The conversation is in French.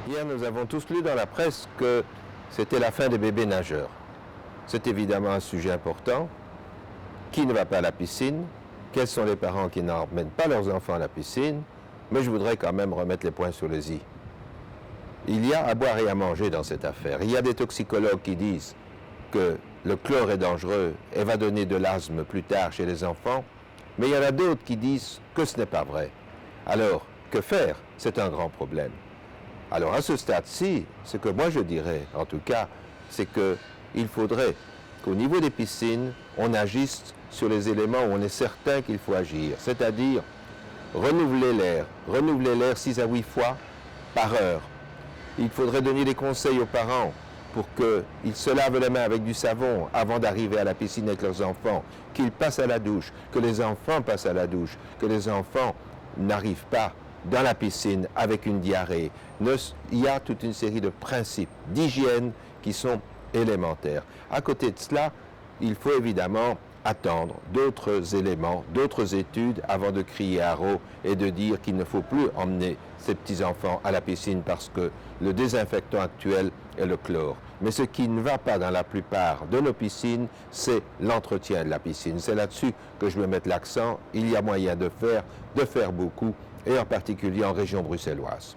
Hier, nous avons tous lu dans la presse que c'était la fin des bébés nageurs. C'est évidemment un sujet important. Qui ne va pas à la piscine? Quels sont les parents qui n'emmènent pas leurs enfants à la piscine? Mais je voudrais quand même remettre les points sur les i. Il y a à boire et à manger dans cette affaire. Il y a des toxicologues qui disent que le chlore est dangereux et va donner de l'asthme plus tard chez les enfants. Mais il y en a d'autres qui disent que ce n'est pas vrai. Alors, que faire? C'est un grand problème. Alors à ce stade-ci, ce que moi je dirais, en tout cas, c'est qu'il faudrait qu'au niveau des piscines, on agisse sur les éléments où on est certain qu'il faut agir, c'est-à-dire renouveler l'air 6 à 8 fois par heure. Il faudrait donner des conseils aux parents pour qu'ils se lavent les mains avec du savon avant d'arriver à la piscine avec leurs enfants, qu'ils passent à la douche, que les enfants passent à la douche, que les enfants n'arrivent pas dans la piscine avec une diarrhée. Il y a toute une série de principes d'hygiène qui sont élémentaires. À côté de cela, il faut évidemment attendre d'autres éléments, d'autres études avant de crier haro et de dire qu'il ne faut plus emmener ces petits-enfants à la piscine parce que le désinfectant actuel est le chlore. Mais ce qui ne va pas dans la plupart de nos piscines, c'est l'entretien de la piscine. C'est là-dessus que je veux mettre l'accent. Il y a moyen de faire beaucoup, et en particulier en région bruxelloise.